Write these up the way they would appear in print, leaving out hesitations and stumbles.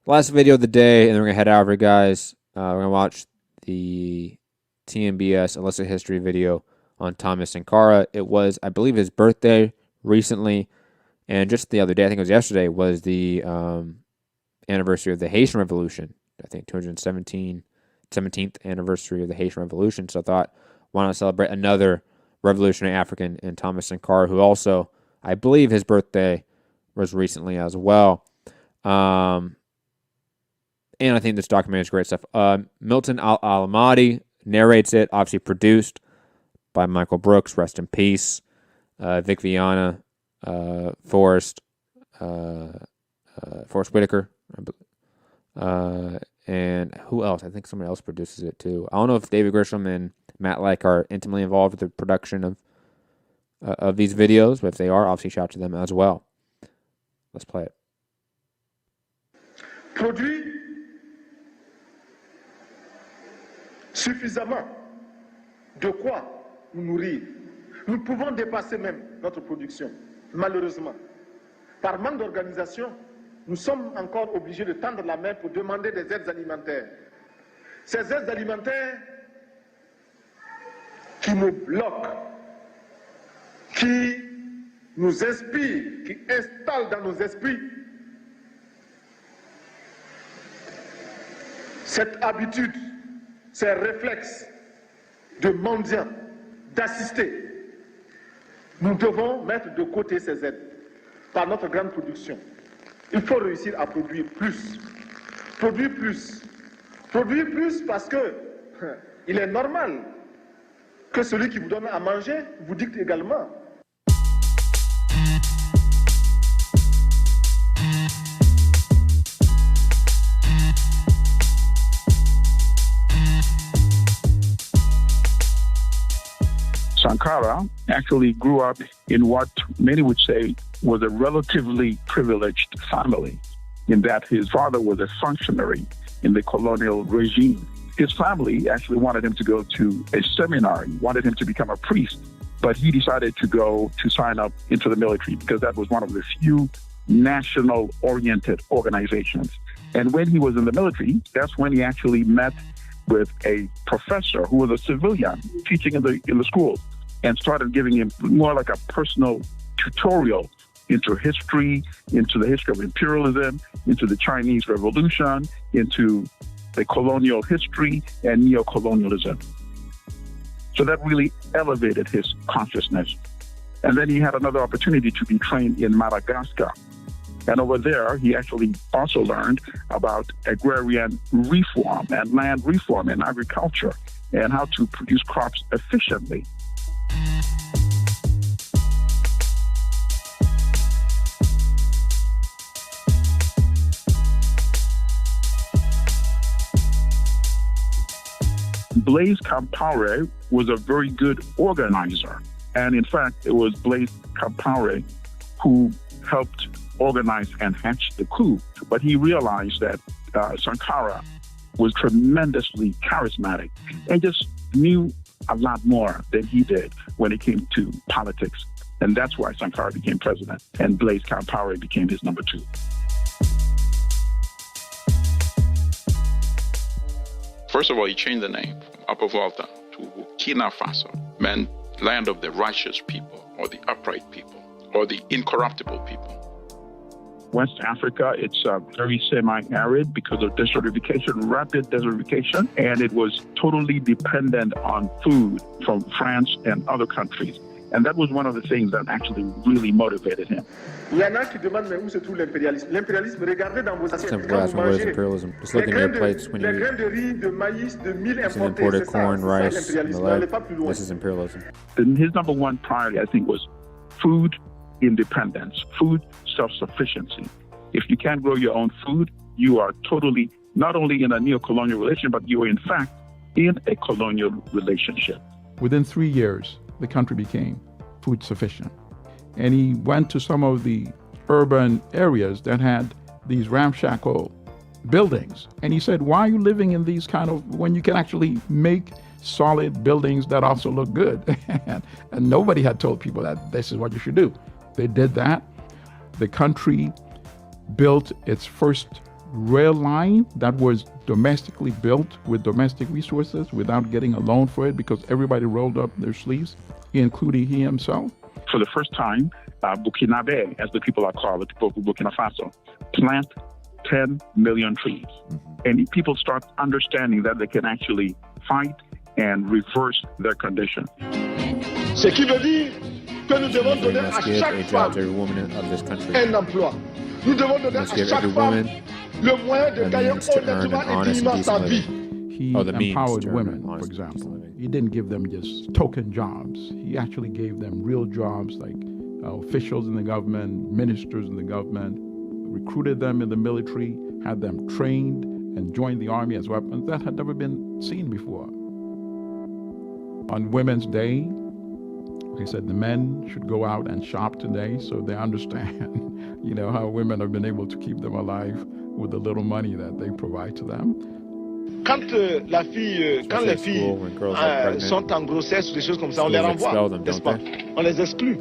Last video of the day, and then we're going to head out over, guys. We're going to watch the TMBS Illicit History video on Thomas Sankara. It was, I believe, his birthday recently, and just the other day, I think it was yesterday, was the anniversary of the Haitian Revolution. I think 17th anniversary of the Haitian Revolution. So I thought, why not celebrate another revolutionary African in Thomas Sankara, who also, I believe, his birthday was recently as well. And I think this documentary is great stuff. Milton Al-Alamadi narrates it, obviously produced by Michael Brooks, rest in peace. Vic Viana, Forrest Whitaker, and who else? I think somebody else produces it too. I don't know if David Grisham and Matt Like are intimately involved with the production of these videos, but if they are, obviously shout out to them as well. Let's play it. Produit suffisamment de quoi nous nourrir. Nous pouvons dépasser même notre production, malheureusement. Par manque d'organisation, nous sommes encore obligés de tendre la main pour demander des aides alimentaires. Ces aides alimentaires qui nous bloquent, qui nous inspirent, qui installent dans nos esprits cette habitude, ces réflexes de mendiants, d'assister. Nous devons mettre de côté ces aides par notre grande production. Il faut réussir à produire plus. Produire plus. Produire plus parce que il est normal que celui qui vous donne à manger vous dicte également. Sankara actually grew up in what many would say was a relatively privileged family, in that his father was a functionary in the colonial regime. His family actually wanted him to go to a seminary, wanted him to become a priest, but he decided to go to sign up into the military because that was one of the few national-oriented organizations. And when he was in the military, that's when he actually met with a professor who was a civilian teaching in the school, and started giving him more like a personal tutorial into history, into the history of imperialism, into the Chinese Revolution, into the colonial history and neo-colonialism. So that really elevated his consciousness. And then he had another opportunity to be trained in Madagascar. And over there, he actually also learned about agrarian reform and land reform and agriculture and how to produce crops efficiently. Blaise Compaoré was a very good organizer. And in fact, it was Blaise Compaoré who helped organize and hatch the coup. But he realized that Sankara was tremendously charismatic and just knew a lot more than he did when it came to politics. And that's why Sankara became president and Blaise Compaoré became his number two. First of all, he changed the name from Upper Volta to Burkina Faso, meant land of the righteous people, or the upright people, or the incorruptible people. West Africa, it's very semi-arid because of desertification, rapid desertification, and it was totally dependent on food from France and other countries. And that was one of the things that actually really motivated him. Il y en a qui demandent mais où se trouve l'impérialisme. L'impérialisme, regardez dans vos assiettes. Simple question, what is imperialism? Just look in your plates when you eat. grains de riz, de maïs, de mil Some importés, imported c'est corn, ça rice, l'impérialisme. and the N'allez like. pas plus loin. This is imperialism. And his number one priority, I think, was food independence, food self-sufficiency. If you can't grow your own food, you are totally not only in a neo-colonial relationship, but you are in fact in a colonial relationship. Within 3 years, the country became food sufficient. And he went to some of the urban areas that had these ramshackle buildings. And he said, why are you living in these kind of, when you can actually make solid buildings that also look good? And nobody had told people that this is what you should do. They did that. The country built its first rail line that was domestically built with domestic resources without getting a loan for it because everybody rolled up their sleeves, including he himself. For the first time, Burkinabe, as the people are called, the people of Burkina Faso, plant 10 million trees. And people start understanding that they can actually fight and reverse their condition. Ce qui veut dire que nous devons We donner à must give a chaque job femme to every woman of this country. un emploi. Nous devons donner Must à give chaque every femme woman le moyen de the gagner means to earn an honnêtement et honest and dignement sa decent vie. living. He Oh, the means empowered to earn women, an for honest and decent example. living. He didn't give them just token jobs. He actually gave them real jobs like officials in the government, ministers in the government, recruited them in the military, had them trained, and joined the army as weapons. That had never been seen before. On Women's Day, he said the men should go out and shop today so they understand, how women have been able to keep them alive with the little money that they provide to them. Quand les filles sont en grossesse ou des choses comme ça, on les renvoie, n'est-ce pas? On les exclut.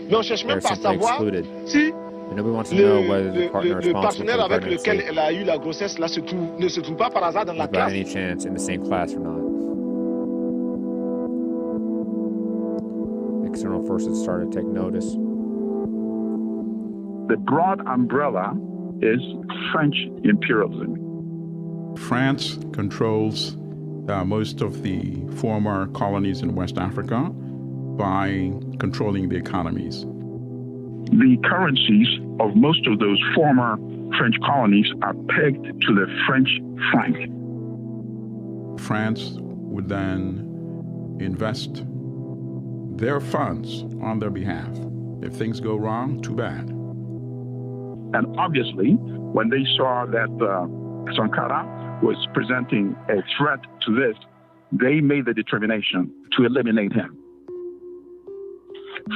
Mais on ne cherche même pas à savoir si le partenaire avec lequel elle a eu la grossesse là ne se trouve pas par hasard dans la classe. Any chance in the same class or not. External forces started to take notice. The broad umbrella is French imperialism. France controls most of the former colonies in West Africa by controlling the economies. The currencies of most of those former French colonies are pegged to the French franc. France would then invest their funds on their behalf. If things go wrong, too bad. And obviously, when they saw that Sankara was presenting a threat to this, they made the determination to eliminate him.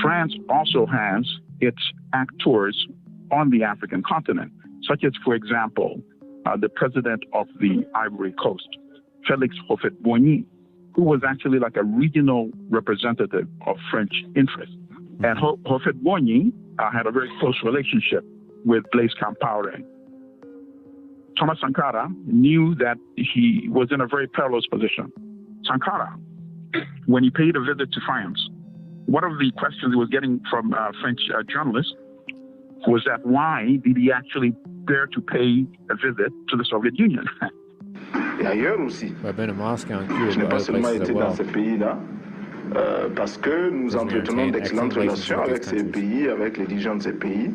France also has its actors on the African continent, such as, for example, the president of the Ivory Coast, Félix Houphouët-Boigny, who was actually like a regional representative of French interests. And Houphouët-Boigny had a very close relationship with Blaise Compaoré. Thomas Sankara knew that he was in a very perilous position. Sankara, when he paid a visit to France, one of the questions he was getting from French journalists was that why did he actually dare to pay a visit to the Soviet Union? Et ailleurs aussi. I've been in Moscow and Cuba, Je n'ai but pas other seulement places as été dans well. ces pays-là, parce que nous entretenons d'excellentes relations avec ces pays, avec les dirigeants de ces pays.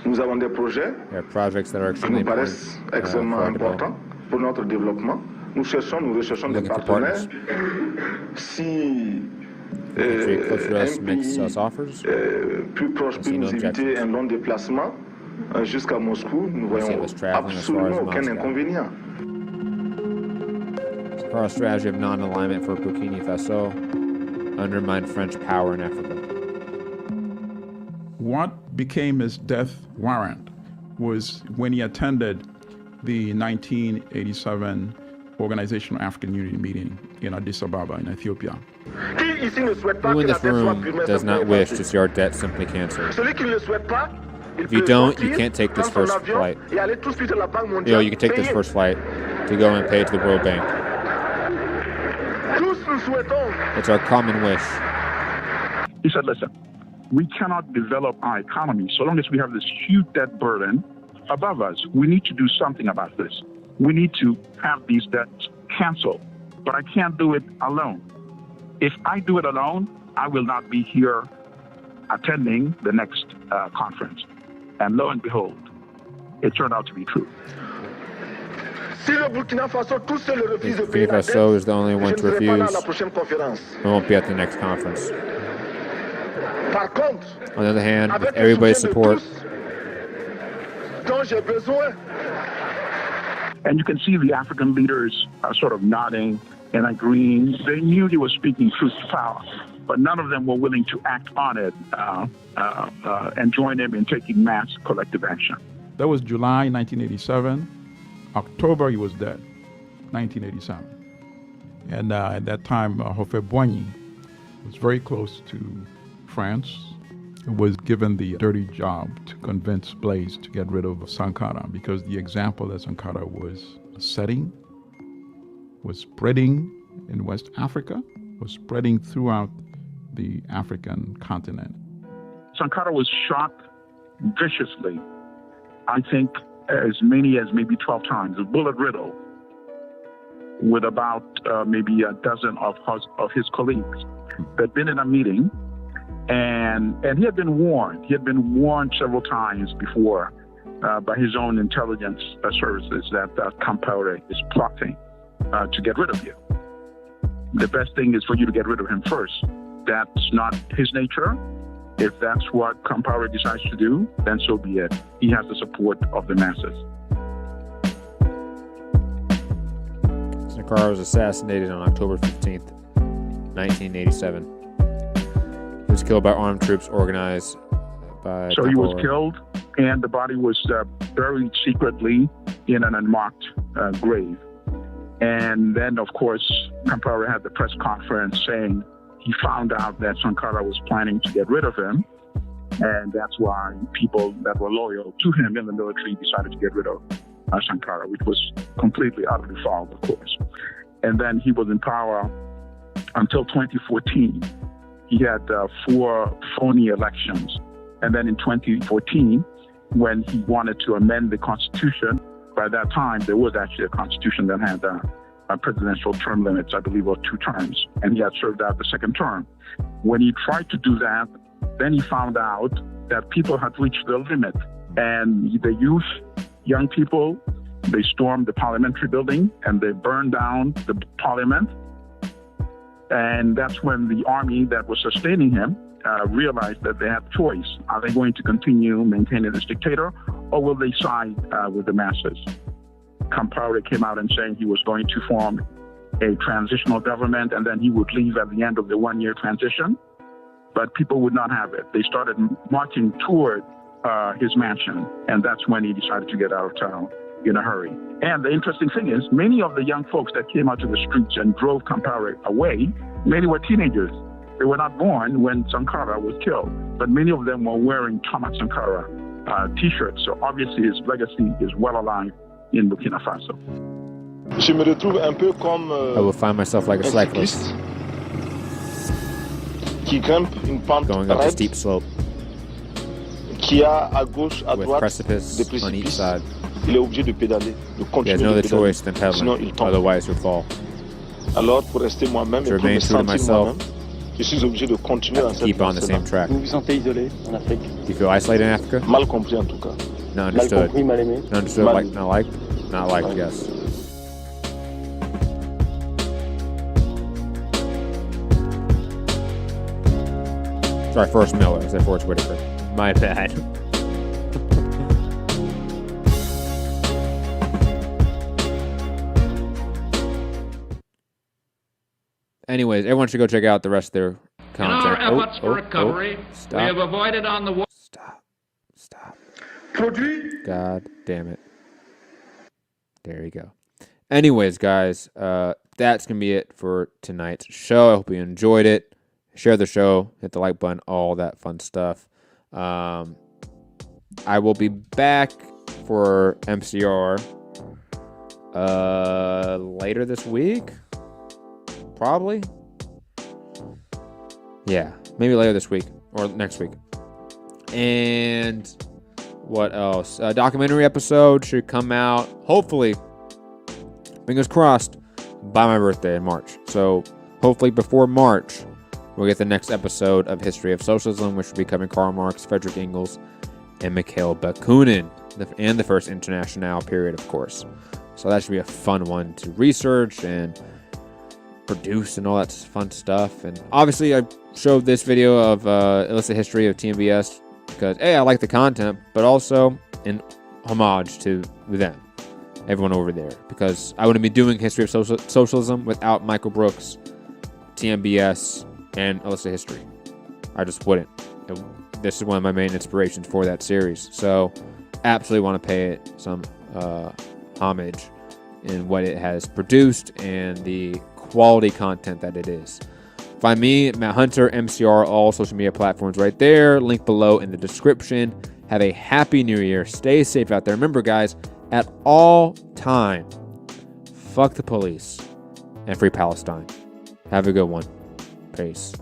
Nous avons des projets There are projects that are qui extremely nous paraissent important extrêmement for our importants development. pour notre développement. Nous recherchons des Looking for partenaires. partners. Si Country close to un us makes pays us offers. plus proche peut See no nous éviter objections. un long déplacement jusqu'à Moscou, nous See voyons us traveling as far absolument as aucun Moscow. inconvénient. Sankara's strategy of non-alignment for Burkina Faso undermined French power in Africa. What became his death warrant was when he attended the 1987 Organization of African Unity meeting in Addis Ababa in Ethiopia. Qui ici ne souhaite pas Who que in la this dette soit room purement does not simplement wish effacée? to see our debt simply canceled? Celui qui ne le souhaite pas, il If you peut don't, you sortir, can't take this prendre son first avion flight. et aller tout de suite à la Banque You know, mondiale you can take this payer. first flight to go and pay to the World Bank. Tous nous souhaitons It's our common wish. He said, listen, we cannot develop our economy so long as we have this huge debt burden above us. We need to do something about this. We need to have these debts canceled. But I can't do it alone. If I do it alone, I will not be here attending the next conference. And lo and behold, it turned out to be true. Si le Burkina Faso tout seul refuse de If payer Burkina la Faso dette, is the only je one ne to serai pas là à la refuse, prochaine conférence. we won't be at the next conference. Par contre, On the other hand, with avec le everybody's soutien de support, tous dont j'ai besoin, And you can see the African leaders sort of nodding and agreeing. They knew he was speaking truth to power, but none of them were willing to act on it and join him in taking mass collective action. That was July 1987. October, he was dead, 1987. And at that time, Houphouët-Boigny was very close to France. was given the dirty job to convince Blaise to get rid of Sankara, because the example that Sankara was setting was spreading in West Africa, was spreading throughout the African continent. Sankara was shot viciously, I think as many as maybe 12 times, a bullet riddle, with about maybe a dozen of his colleagues. They'd been in a meeting, and he had been warned. He had been warned several times before by his own intelligence services that Compaoré is plotting to get rid of you. The best thing is for you to get rid of him first. That's not his nature. If that's what Compaoré decides to do, then so be it. He has the support of the masses. Sankara was assassinated on October 15th, 1987. He was killed by armed troops organized by So he was Compaoré. killed, and the body was buried secretly in an unmarked grave. And then, of course, Compaoré had the press conference saying he found out that Sankara was planning to get rid of him, and that's why people that were loyal to him in the military decided to get rid of Sankara, which was completely utterly false, of course. And then he was in power until 2014. He had 4 phony elections. And then in 2014, when he wanted to amend the Constitution, by that time, there was actually a Constitution that had presidential term limits, I believe, of 2 terms. And he had served out the second term. When he tried to do that, then he found out that people had reached their limit. And the youth, young people, they stormed the parliamentary building and they burned down the parliament. And that's when the army that was sustaining him realized that they had a choice. Are they going to continue maintaining this dictator, or will they side with the masses? Compaoré came out and saying he was going to form a transitional government and then he would leave at the end of the 1-year transition. But people would not have it. They started marching toward his mansion, and that's when he decided to get out of town in a hurry. And the interesting thing is, many of the young folks that came out to the streets and drove Compaoré away, many were teenagers. They were not born when Sankara was killed, but many of them were wearing Thomas Sankara t-shirts. So obviously his legacy is well alive in Burkina Faso. Je me retrouve un peu comme I will find myself like a un cyclist cycliste qui grimpe une pente going up a raide, steep slope qui a à gauche, à with droite precipice des on each précipices. side. Il est obligé de pédaler, de He continuer has no de other pédaler. choice than Sinon, il pedaling, tombe. otherwise he'll fall. Alors, pour rester moi-même To et pour me remain true to sentir myself, moi-même, je suis obligé de continuer I dans have to cette keep on the lancée-là. same track. Vous vous sentez isolé en Afrique? Do you feel isolated in Africa? Mal compris en tout cas. Not Mal understood. compris, mal aimé? Not understood, Mal- like, not liked? Not liked, Ouais. yes. Sorry, Forrest Miller instead of Forrest Whitaker. My bad. Anyways, everyone should go check out the rest of their In content. our efforts for recovery, we Stop. have avoided on the Stop. Stop. Produit God damn it. There you go. Anyways, guys, that's going to be it for tonight's show. I hope you enjoyed it. Share the show, hit the like button, all that fun stuff. I will be back for MCR later this week. Probably. Yeah, maybe later this week or next week. And what else? A documentary episode should come out, hopefully, fingers crossed, by my birthday in March. So hopefully before March, we'll get the next episode of History of Socialism, which will be covering Karl Marx, Frederick Engels, and Mikhail Bakunin, and the First Internationale period, of course. So that should be a fun one to research and produce and all that fun stuff. And obviously, I showed this video of Illicit History of TMBS because, A, I like the content, but also in homage to them, everyone over there, because I wouldn't be doing History of Socialism without Michael Brooks, TMBS, and Illicit History. I just wouldn't. This is one of my main inspirations for that series. So, absolutely want to pay it some homage in what it has produced and the quality content that it is. Find me, Matt Hunter, MCR, all social media platforms right there. Link below in the description. Have a happy new year. Stay safe out there. Remember, guys, at all time, fuck the police and free Palestine. Have a good one. Peace.